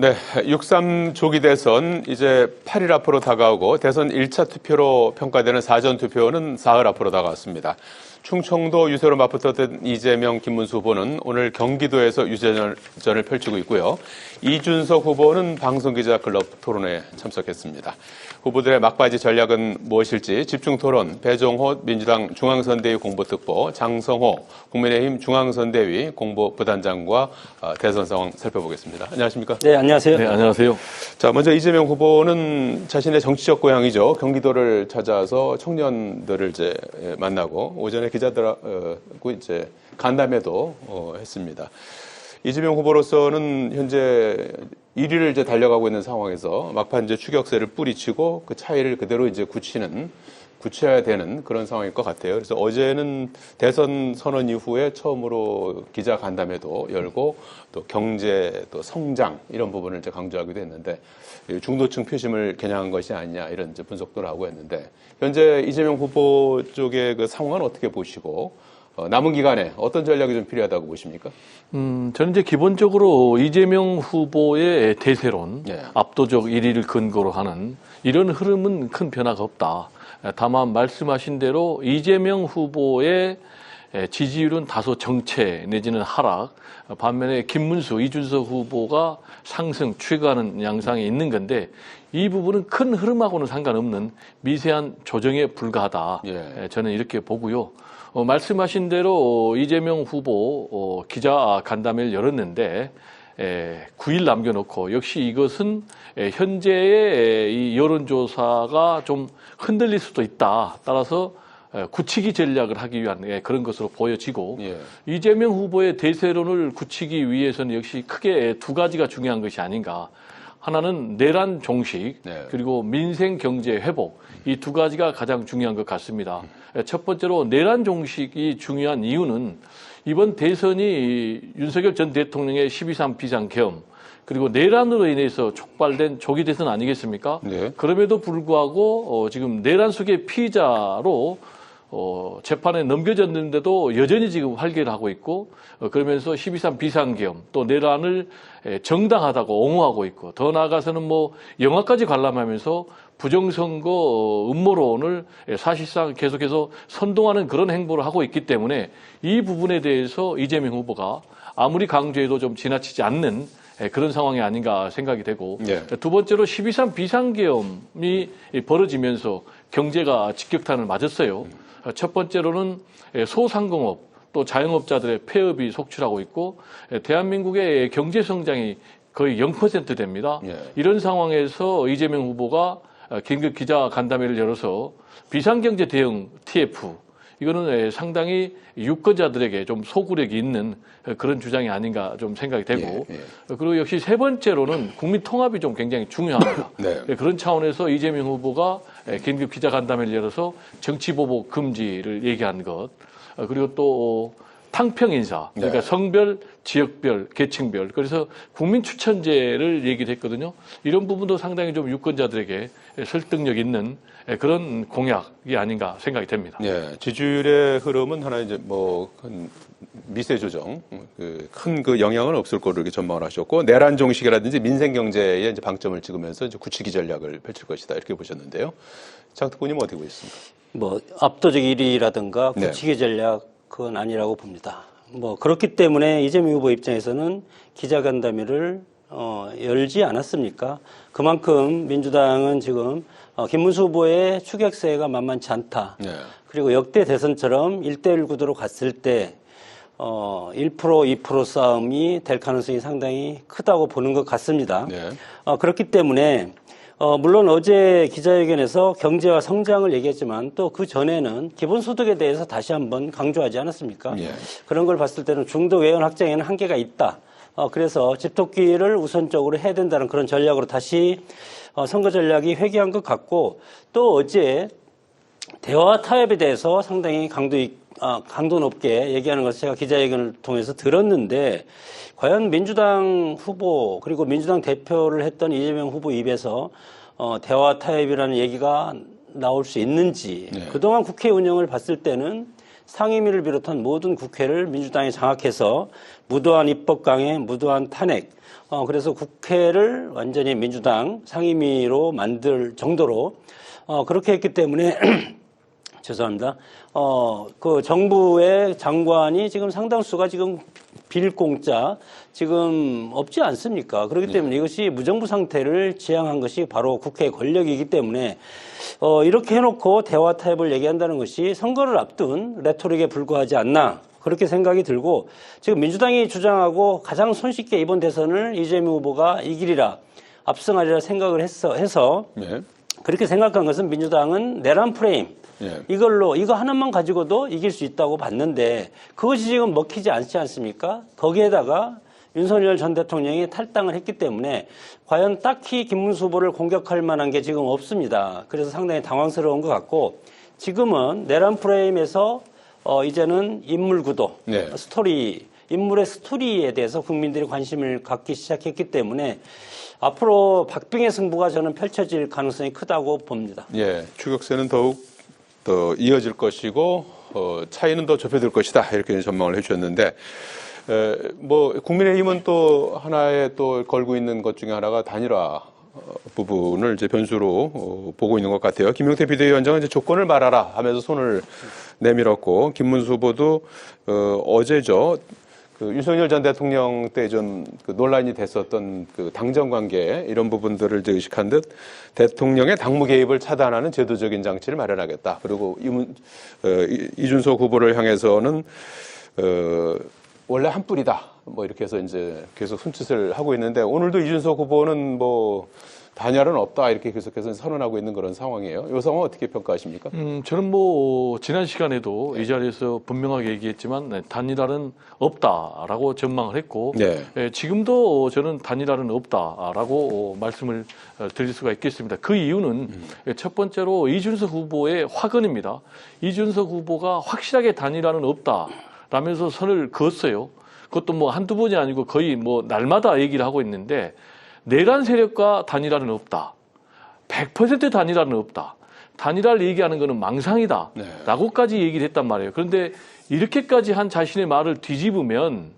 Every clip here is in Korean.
네, 6.3 조기 대선 이제 8일 앞으로 다가오고 대선 1차 투표로 평가되는 사전투표는 사흘 앞으로 다가왔습니다. 충청도 유세로 맞붙었던 이재명, 김문수 후보는 오늘 경기도에서 유세전을 펼치고 있고요. 이준석 후보는 방송기자클럽 토론회에 참석했습니다. 후보들의 막바지 전략은 무엇일지 집중토론 배종호 민주당 중앙선대위 공보특보, 장성호 국민의힘 중앙선대위 공보부단장과 대선 상황 살펴보겠습니다. 안녕하십니까? 네, 안녕하세요. 네, 안녕하세요. 자, 먼저 이재명 후보는 자신의 정치적 고향이죠. 경기도를 찾아서 청년들을 이제 만나고 오전에 기자들하고 이제 간담회도 했습니다. 이재명 후보로서는 현재 1위를 이제 달려가고 있는 상황에서 막판 이제 추격세를 뿌리치고 그 차이를 그대로 이제 굳혀야 되는 그런 상황일 것 같아요. 그래서 어제는 대선 선언 이후에 처음으로 기자 간담회도 열고 또 경제 또 성장 이런 부분을 이제 강조하기도 했는데 중도층 표심을 겨냥한 것이 아니냐 이런 이제 분석도 하고 했는데 현재 이재명 후보 쪽의 그 상황은 어떻게 보시고 남은 기간에 어떤 전략이 좀 필요하다고 보십니까? 저는 이제 기본적으로 이재명 후보의 대세론, 압도적 1위를 근거로 하는 이런 흐름은 큰 변화가 없다. 다만 말씀하신 대로 이재명 후보의 지지율은 다소 정체 내지는 하락, 반면에 김문수, 이준석 후보가 상승, 추가하는 양상이 있는 건데 이 부분은 큰 흐름하고는 상관없는 미세한 조정에 불과하다. 저는 이렇게 보고요. 말씀하신 대로 이재명 후보 기자 간담회를 열었는데 9일 남겨놓고 역시 이것은 현재의 이 여론조사가 좀 흔들릴 수도 있다. 따라서 굳히기 전략을 하기 위한 그런 것으로 보여지고 이재명 후보의 대세론을 굳히기 위해서는 역시 크게 두 가지가 중요한 것이 아닌가. 하나는 내란 종식 그리고 민생 경제 회복 이 두 가지가 가장 중요한 것 같습니다. 첫 번째로 내란 종식이 중요한 이유는 이번 대선이 윤석열 전 대통령의 12.3 비상계엄 그리고 내란으로 인해서 촉발된 조기 대선 아니겠습니까? 그럼에도 불구하고 지금 내란 속의 피의자로 재판에 넘겨졌는데도 여전히 지금 활개를 하고 있고 그러면서 12.3 비상계엄 또 내란을 정당하다고 옹호하고 있고 더 나아가서는 뭐 영화까지 관람하면서 부정선거 음모론을 사실상 계속해서 선동하는 그런 행보를 하고 있기 때문에 이 부분에 대해서 이재명 후보가 아무리 강조해도 좀 지나치지 않는 그런 상황이 아닌가 생각이 되고 두 번째로 12.3 비상계엄이 벌어지면서 경제가 직격탄을 맞았어요. 첫 번째로는 소상공업 또 자영업자들의 폐업이 속출하고 있고 대한민국의 경제 성장이 거의 0% 됩니다. 이런 상황에서 이재명 후보가 긴급 기자 간담회를 열어서 비상경제 대응 TF 이거는 상당히 유권자들에게 좀 소구력이 있는 그런 주장이 아닌가 좀 생각이 되고 그리고 역시 세 번째로는 국민 통합이 좀 굉장히 중요합니다. 그런 차원에서 이재명 후보가 긴급 기자 간담회를 열어서 정치 보복 금지를 얘기한 것 그리고 또 탕평 인사 그러니까 성별, 지역별, 계층별 그래서 국민 추천제를 얘기를 했거든요. 이런 부분도 상당히 좀 유권자들에게 설득력 있는 그런 공약이 아닌가 생각이 됩니다. 지지율의 흐름은 하나 이제 뭐 미세 조정, 큰 그 영향은 없을 거로 이렇게 전망을 하셨고 내란 종식이라든지 민생 경제에 이제 방점을 찍으면서 이제 굳히기 전략을 펼칠 것이다 이렇게 보셨는데요. 장 특보님은 어떻게 보셨습니까? 뭐 압도적 1위라든가 굳히기 전략 그건 아니라고 봅니다. 뭐 그렇기 때문에 이재명 후보 입장에서는 기자간담회를 열지 않았습니까? 그만큼 민주당은 지금 김문수 후보의 추격세가 만만치 않다. 그리고 역대 대선처럼 1대1 구도로 갔을 때 1%, 2% 싸움이 될 가능성이 상당히 크다고 보는 것 같습니다. 그렇기 때문에 물론 어제 기자회견에서 경제와 성장을 얘기했지만 또 그 전에는 기본소득에 대해서 다시 한번 강조하지 않았습니까? 그런 걸 봤을 때는 중도 외연 확장에는 한계가 있다. 그래서 집토끼를 우선적으로 해야 된다는 그런 전략으로 다시 선거 전략이 회귀한 것 같고 또 어제 대화 타협에 대해서 상당히 강도 높게 얘기하는 것을 제가 기자회견을 통해서 들었는데 과연 민주당 후보 그리고 민주당 대표를 했던 이재명 후보 입에서 대화 타협이라는 얘기가 나올 수 있는지 그동안 국회 운영을 봤을 때는 상임위를 비롯한 모든 국회를 민주당이 장악해서 무도한 입법 강행, 무도한 탄핵. 그래서 국회를 완전히 민주당 상임위로 만들 정도로 그렇게 했기 때문에 죄송합니다. 그 정부의 장관이 지금 상당수가 지금 빌공짜 지금 없지 않습니까? 그렇기 때문에 이것이 무정부 상태를 지향한 것이 바로 국회의 권력이기 때문에 이렇게 해놓고 대화 타협을 얘기한다는 것이 선거를 앞둔 레토릭에 불과하지 않나 그렇게 생각이 들고 지금 민주당이 주장하고 가장 손쉽게 이번 대선을 이재명 후보가 이기리라 압승하리라 생각을 해서 네. 그렇게 생각한 것은 민주당은 내란 프레임 이거 하나만 가지고도 이길 수 있다고 봤는데 그것이 지금 먹히지 않지 않습니까? 거기에다가 윤석열 전 대통령이 탈당을 했기 때문에 과연 딱히 김문수 후보를 공격할 만한 게 지금 없습니다. 그래서 상당히 당황스러운 것 같고 지금은 내란 프레임에서 이제는 인물 구도, 스토리, 인물의 스토리에 대해서 국민들이 관심을 갖기 시작했기 때문에 앞으로 박빙의 승부가 저는 펼쳐질 가능성이 크다고 봅니다. 예, 추격세는 더욱 더 이어질 것이고 차이는 더 좁혀질 것이다 이렇게 전망을 해주셨는데 뭐 국민의힘은 또 하나의 또 걸고 있는 것 중에 하나가 단일화 부분을 이제 변수로 보고 있는 것 같아요. 김용태 비대위원장은 이제 조건을 말하라 하면서 손을 내밀었고 김문수 후보도 어제죠. 그 윤석열 전 대통령 때 좀 그 논란이 됐었던 그 당정 관계 이런 부분들을 이제 의식한 듯 대통령의 당무 개입을 차단하는 제도적인 장치를 마련하겠다. 그리고 이준석 후보를 향해서는 원래 한 뿌리다. 뭐 이렇게 해서 이제 계속 손짓을 하고 있는데 오늘도 이준석 후보는 뭐 단열은 없다 이렇게 계속해서 선언하고 있는 그런 상황이에요. 이 상황 어떻게 평가하십니까? 저는 뭐 지난 시간에도 이 자리에서 분명하게 얘기했지만 단일화는 없다라고 전망을 했고 지금도 저는 단일화는 없다라고 말씀을 드릴 수가 있겠습니다. 그 이유는 첫 번째로 이준석 후보의 화근입니다. 이준석 후보가 확실하게 단일화는 없다라면서 선을 그었어요. 그것도 뭐 한두 번이 아니고 거의 뭐 날마다 얘기를 하고 있는데 내란 세력과 단일화는 없다. 100% 단일화는 없다. 단일화를 얘기하는 것은 망상이다. 라고까지 얘기를 했단 말이에요. 그런데 이렇게까지 한 자신의 말을 뒤집으면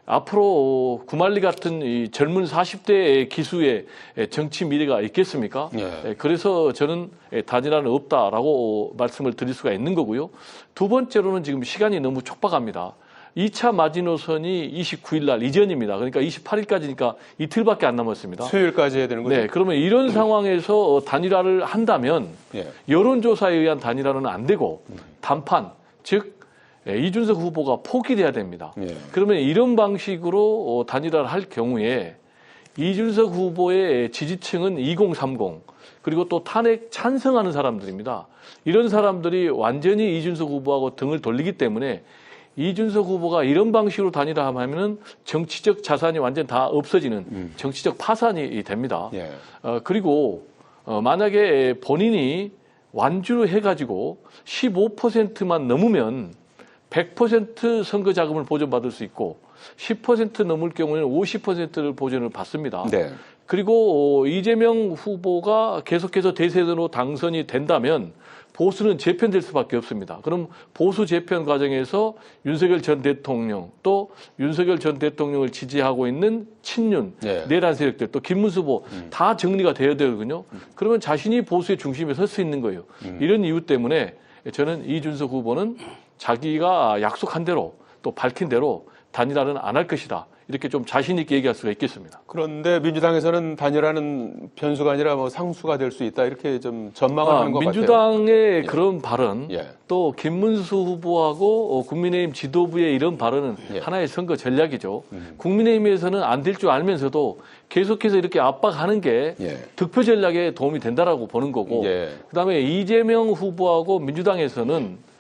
앞으로 구말리 같은 이 젊은 40대의 기수의 정치 미래가 있겠습니까? 그래서 저는 단일화는 없다라고 말씀을 드릴 수가 있는 거고요. 두 번째로는 지금 시간이 너무 촉박합니다. 2차 마지노선이 29일 날 이전입니다. 그러니까 28일까지니까 이틀밖에 안 남았습니다. 수요일까지 해야 되는 거죠? 네, 그러면 이런 상황에서 단일화를 한다면 여론조사에 의한 단일화는 안 되고 단판, 즉 이준석 후보가 포기돼야 됩니다. 그러면 이런 방식으로 단일화를 할 경우에 이준석 후보의 지지층은 2030 그리고 또 탄핵 찬성하는 사람들입니다. 이런 사람들이 완전히 이준석 후보하고 등을 돌리기 때문에 이준석 후보가 이런 방식으로 단일화하면은 정치적 자산이 완전 다 없어지는 정치적 파산이 됩니다. 그리고 만약에 본인이 완주를 해가지고 15%만 넘으면 100% 선거 자금을 보전받을 수 있고 10% 넘을 경우에는 50%를 보전을 받습니다. 그리고 이재명 후보가 계속해서 대세로 당선이 된다면 보수는 재편될 수밖에 없습니다. 그럼 보수 재편 과정에서 윤석열 전 대통령 또 윤석열 전 대통령을 지지하고 있는 친윤, 내란 세력들 또 김문수 후보 다 정리가 되어야 되거든요. 그러면 자신이 보수의 중심에 설 수 있는 거예요. 이런 이유 때문에 저는 이준석 후보는 자기가 약속한 대로 또 밝힌 대로 단일화는 안 할 것이다. 이렇게 좀 자신 있게 얘기할 수가 있겠습니다. 그런데 민주당에서는 단일화는 변수가 아니라 뭐 상수가 될 수 있다 이렇게 좀 전망을 하는 것 같아요. 민주당의 그런 발언 또 김문수 후보하고 국민의힘 지도부의 이런 발언은 하나의 선거 전략이죠. 국민의힘에서는 안 될 줄 알면서도 계속해서 이렇게 압박하는 게 득표 전략에 도움이 된다라고 보는 거고 그다음에 이재명 후보하고 민주당에서는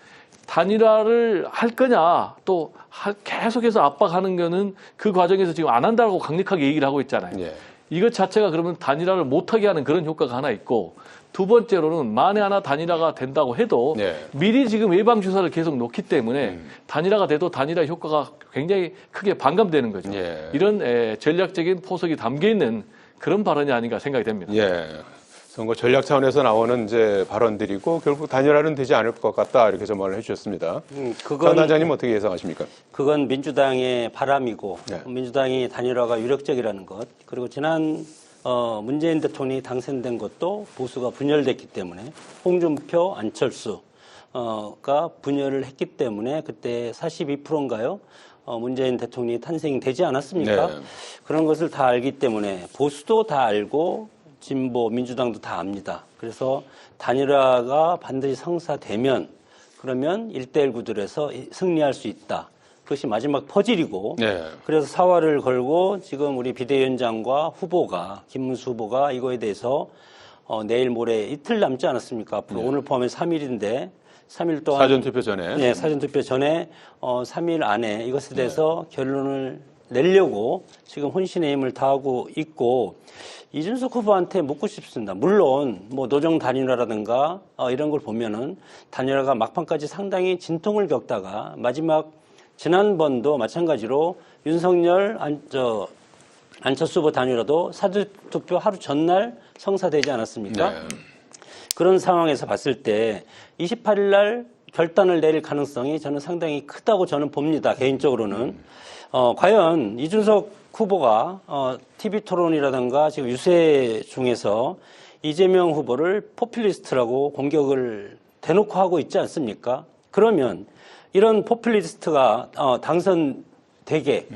단일화를 할 거냐 또 계속해서 압박하는 거는 그 과정에서 지금 안 한다고 강력하게 얘기를 하고 있잖아요. 이것 자체가 그러면 단일화를 못하게 하는 그런 효과가 하나 있고 두 번째로는 만에 하나 단일화가 된다고 해도 미리 지금 예방주사를 계속 놓기 때문에 단일화가 돼도 단일화 효과가 굉장히 크게 반감되는 거죠. 이런 전략적인 포석이 담겨 있는 그런 발언이 아닌가 생각이 됩니다. 선거 전략 차원에서 나오는 이제 발언들이고 결국 단일화는 되지 않을 것 같다 이렇게 전망을 해주셨습니다. 강 단장님 어떻게 예상하십니까? 그건 민주당의 바람이고 네. 민주당이 단일화가 유력적이라는 것 그리고 지난 문재인 대통령이 당선된 것도 보수가 분열됐기 때문에 홍준표, 안철수가 분열을 했기 때문에 그때 42%인가요? 문재인 대통령이 탄생되지 않았습니까? 네. 그런 것을 다 알기 때문에 보수도 다 알고 진보, 민주당도 다 압니다. 그래서 단일화가 반드시 성사되면 그러면 1대1 구도에서 승리할 수 있다. 그것이 마지막 퍼즐이고 네. 그래서 사활을 걸고 지금 우리 비대위원장과 후보가 김문수 후보가 이거에 대해서 내일 모레 이틀 남지 않았습니까? 앞으로 오늘 포함해서 3일인데 3일 동안 사전투표 전에. 네, 사전투표 전에 3일 안에 이것에 대해서 결론을 내려고 지금 혼신의 힘을 다하고 있고 이준석 후보한테 묻고 싶습니다. 물론 뭐 노정 단일화라든가 이런 걸 보면은 단일화가 막판까지 상당히 진통을 겪다가 마지막 지난번도 마찬가지로 윤석열 안철수 후보 단일화도 사전투표 하루 전날 성사되지 않았습니까? 네. 그런 상황에서 봤을 때 28일 날 결단을 내릴 가능성이 저는 상당히 크다고 저는 봅니다. 개인적으로는. 과연 이준석 후보가 TV 토론이라든가 지금 유세 중에서 이재명 후보를 포퓰리스트라고 공격을 대놓고 하고 있지 않습니까? 그러면 이런 포퓰리스트가 당선되게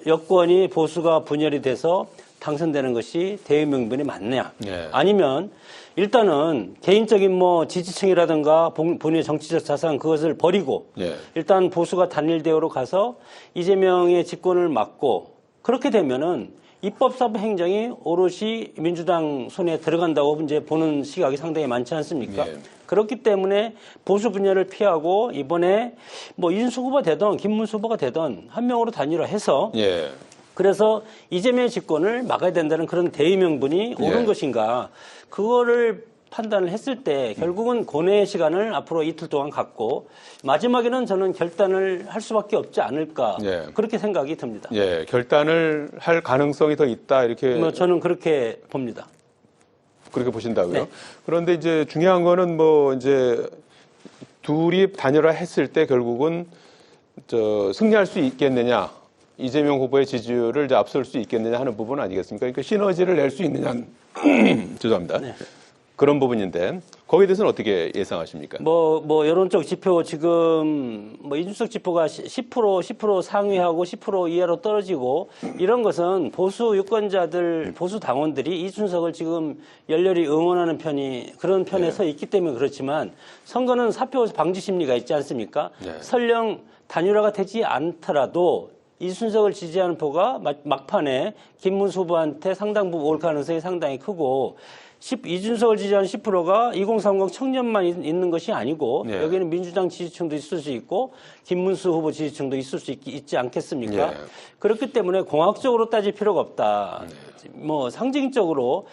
여권이 보수가 분열이 돼서 당선되는 것이 대의명분이 맞느냐? 네. 아니면 일단은 개인적인 뭐 지지층이라든가 본인의 정치적 자산 그것을 버리고 네. 일단 보수가 단일 대우로 가서 이재명의 집권을 막고 그렇게 되면은 입법사법 행정이 오롯이 민주당 손에 들어간다고 이제 보는 시각이 상당히 많지 않습니까? 예. 그렇기 때문에 보수 분열을 피하고 이번에 뭐 이준석 후보가 되든 김문수 후보가 되든 한 명으로 단일화해서 예. 그래서 이재명의 집권을 막아야 된다는 그런 대의명분이 옳은 예. 것인가 그거를 판단을 했을 때 결국은 고뇌의 시간을 앞으로 이틀 동안 갖고 마지막에는 저는 결단을 할 수밖에 없지 않을까 예. 그렇게 생각이 듭니다. 예. 결단을 할 가능성이 더 있다 이렇게 뭐 저는 그렇게 봅니다. 그렇게 보신다고요? 네. 그런데 이제 중요한 거는 뭐 이제 둘이 단일화 했을 때 결국은 승리할 수 있겠느냐, 이재명 후보의 지지율을 이제 앞설 수 있겠느냐 하는 부분 아니겠습니까? 그러니까 시너지를 낼 수 있느냐, 죄송합니다. 네. 그런 부분인데 거기에 대해서는 어떻게 예상하십니까? 뭐 여론적 지표 지금 뭐 이준석 지표가 10% 상위하고 10% 이하로 떨어지고 이런 것은 보수 유권자들 보수 당원들이 이준석을 지금 열렬히 응원하는 그런 편에 서 있기 때문에 그렇지만 선거는 사표 방지 심리가 있지 않습니까? 네. 설령 단일화가 되지 않더라도 이준석을 지지하는 표가 막판에 김문수 후보한테 상당 부분 올 가능성이 상당히 크고 이준석을 지지하는 10%가 2030 청년만 있는 것이 아니고 네. 여기는 민주당 지지층도 있을 수 있고 김문수 후보 지지층도 있을 수 있지 않겠습니까? 네. 그렇기 때문에 공학적으로 따질 필요가 없다. 뭐 상징적으로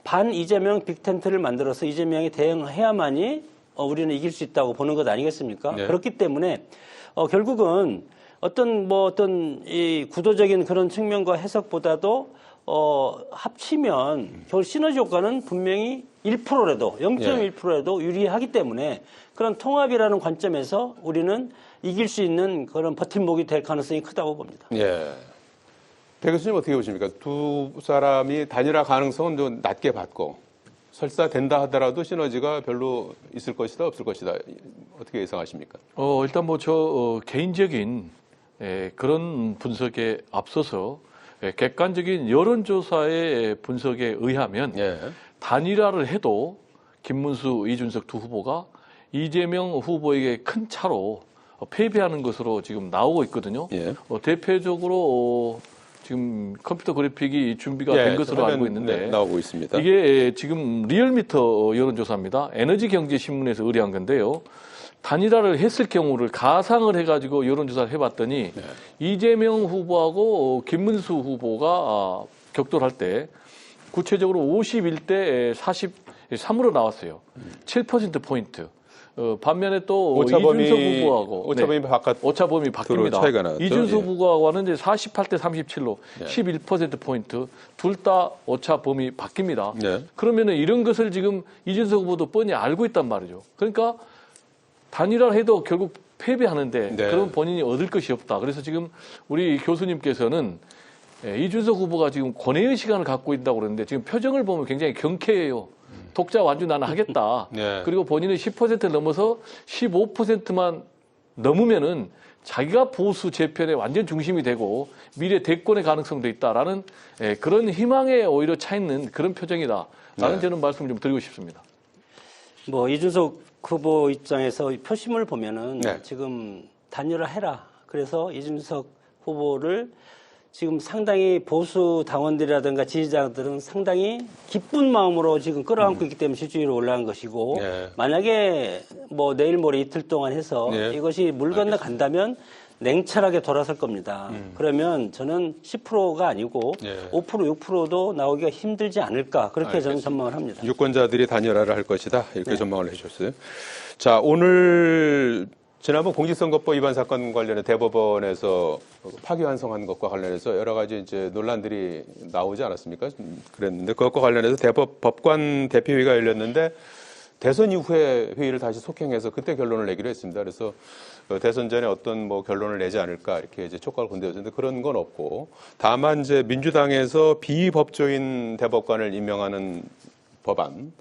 반 이재명 빅텐트를 만들어서 이재명에 대응해야만이 우리는 이길 수 있다고 보는 것 아니겠습니까? 네. 그렇기 때문에 결국은 어떤 이 구도적인 그런 측면과 해석보다도 합치면 결국 시너지 효과는 분명히 1%라도 0.1%라도 유리하기 때문에 그런 통합이라는 관점에서 우리는 이길 수 있는 그런 버팀목이 될 가능성이 크다고 봅니다. 예. 배 교수님 어떻게 보십니까? 두 사람이 단일화 가능성은 좀 낮게 받고 설사 된다 하더라도 시너지가 별로 있을 것이다 없을 것이다 어떻게 예상하십니까? 일단 뭐 개인적인 그런 분석에 앞서서 객관적인 여론조사의 분석에 의하면 단일화를 해도 김문수, 이준석 두 후보가 이재명 후보에게 큰 차로 패배하는 것으로 지금 나오고 있거든요. 대표적으로 지금 컴퓨터 그래픽이 준비가 된 것으로 알고 있는데 나오고 있습니다. 이게 지금 리얼미터 여론조사입니다. 에너지경제신문에서 의뢰한 건데요. 단일화를 했을 경우를 가상을 해가지고 여론조사를 해봤더니 이재명 후보하고 김문수 후보가 격돌할 때 구체적으로 51대 43으로 나왔어요. 7%포인트. 반면에 또 오차범위, 이준석 후보하고 오차범위 바깥 오차범위 바뀝니다. 차이가 나죠. 이준석 예. 후보하고는 이제 48대 37로 예. 11%포인트 둘 다 오차범위 바뀝니다. 예. 그러면은 이런 것을 지금 이준석 후보도 뻔히 알고 있단 말이죠. 그러니까 단일화해도 결국 패배하는데 네. 그럼 본인이 얻을 것이 없다. 그래서 지금 우리 교수님께서는 이준석 후보가 지금 권해의 시간을 갖고 있다고 그러는데 지금 표정을 보면 굉장히 경쾌해요. 독자 완주 나는 하겠다. 네. 그리고 본인은 10%를 넘어서 15%만 넘으면은 자기가 보수 재편의 완전 중심이 되고 미래 대권의 가능성도 있다라는 그런 희망에 오히려 차 있는 그런 표정이다라는 네. 저는 말씀을 좀 드리고 싶습니다. 뭐 이준석 후보 입장에서 표심을 보면은 네. 지금 단일화해라. 그래서 이준석 후보를 지금 상당히 보수 당원들이라든가 지지자들은 상당히 기쁜 마음으로 지금 끌어안고 있기 때문에 지지율이 올라간 것이고 네. 만약에 뭐 내일 모레 이틀 동안 해서 네. 이것이 물 건너 간다면 냉철하게 돌아설 겁니다. 그러면 저는 10%가 아니고 네. 5%, 6%도 나오기가 힘들지 않을까 그렇게 저는 알겠습니다. 전망을 합니다. 유권자들이 단일화를 할 것이다. 이렇게 네. 전망을 해주셨어요. 자, 오늘 지난번 공직선거법 위반 사건 관련해 대법원에서 파기환송한 것과 관련해서 여러 가지 이제 논란들이 나오지 않았습니까? 그랬는데 그것과 관련해서 법관 대표회의가 열렸는데 대선 이후에 회의를 다시 속행해서 그때 결론을 내기로 했습니다. 그래서 대선 전에 어떤 뭐 결론을 내지 않을까 이렇게 이제 촉각을 건드렸는데 그런 건 없고 다만 이제 민주당에서 비법조인 대법관을 임명하는 법안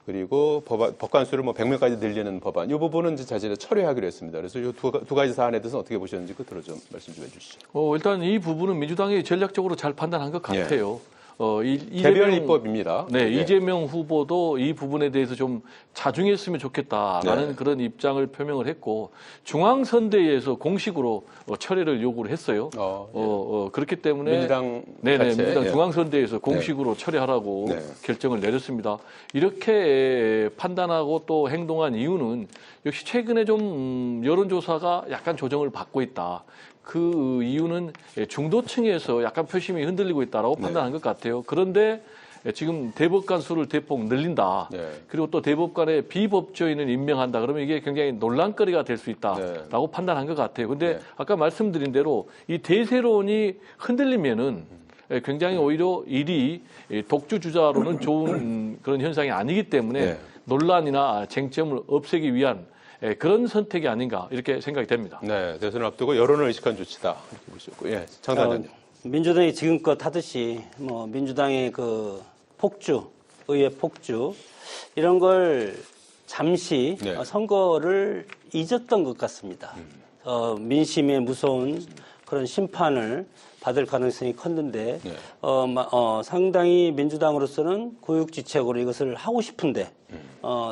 그리고 법관 수를 뭐 100명까지 늘리는 법안 이 부분은 이제 자신의 철회하기로 했습니다. 그래서 이 두 가지 사안에 대해서 어떻게 보셨는지 끝으로 좀 말씀 좀 해주시죠. 일단 이 부분은 민주당이 전략적으로 잘 판단한 것 같아요. 개별 입법입니다. 네, 예. 이재명 후보도 이 부분에 대해서 좀 자중했으면 좋겠다라는 네. 그런 입장을 표명을 했고 중앙선대위에서 공식으로 철회를 요구를 했어요. 그렇기 때문에 민주당 네네 자체, 민주당 예. 중앙선대위에서 공식으로 철회하라고 네. 결정을 내렸습니다. 이렇게 판단하고 또 행동한 이유는 역시 최근에 좀 여론조사가 약간 조정을 받고 있다. 그 이유는 중도층에서 약간 표심이 흔들리고 있다라고 판단한 것 같아요. 그런데 지금 대법관 수를 대폭 늘린다. 네. 그리고 또 대법관의 비법조인을 임명한다. 그러면 이게 굉장히 논란거리가 될 수 있다라고 판단한 것 같아요. 근데 아까 말씀드린 대로 이 대세론이 흔들리면은 굉장히 오히려 일이 독주 주자로는 좋은 그런 현상이 아니기 때문에 논란이나 쟁점을 없애기 위한 그런 선택이 아닌가 이렇게 생각이 됩니다. 네, 대선을 앞두고 여론을 의식한 조치다 이렇게 보셨고, 예, 장단장님. 민주당이 지금껏 하듯이 뭐 민주당의 그 폭주, 의회 폭주 이런 걸 잠시 선거를 잊었던 것 같습니다. 민심의 무서운 그런 심판을 받을 가능성이 컸는데 상당히 민주당으로서는 고육지책으로 이것을 하고 싶은데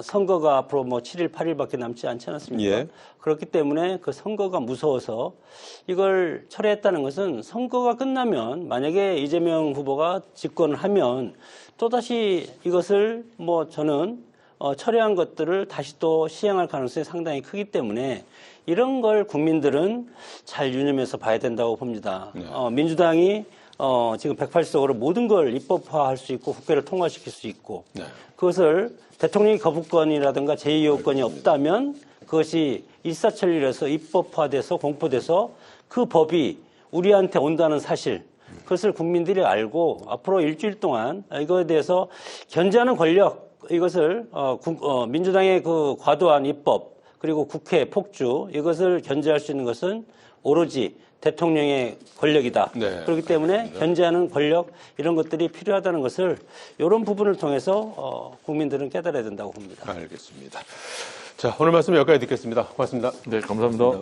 선거가 앞으로 뭐 7일, 8일밖에 남지 않지 않았습니까? 예. 그렇기 때문에 그 선거가 무서워서 이걸 철회했다는 것은 선거가 끝나면 만약에 이재명 후보가 집권을 하면 또다시 이것을 뭐 저는 철회한 것들을 다시 또 시행할 가능성이 상당히 크기 때문에 이런 걸 국민들은 잘 유념해서 봐야 된다고 봅니다. 민주당이 지금 180석으로 모든 걸 입법화할 수 있고 국회를 통과시킬 수 있고 그것을 대통령이 거부권이라든가 제2요건이 없다면 그것이 일사천리해서 입법화돼서 공포돼서 그 법이 우리한테 온다는 사실 그것을 국민들이 알고 앞으로 일주일 동안 이거에 대해서 견제하는 권력 이것을 민주당의 그 과도한 입법 그리고 국회 폭주 이것을 견제할 수 있는 것은 오로지 대통령의 권력이다. 그렇기 때문에 견제하는 권력 이런 것들이 필요하다는 것을 이런 부분을 통해서 국민들은 깨달아야 된다고 봅니다. 알겠습니다. 자, 오늘 말씀 여기까지 듣겠습니다. 고맙습니다. 네, 감사합니다.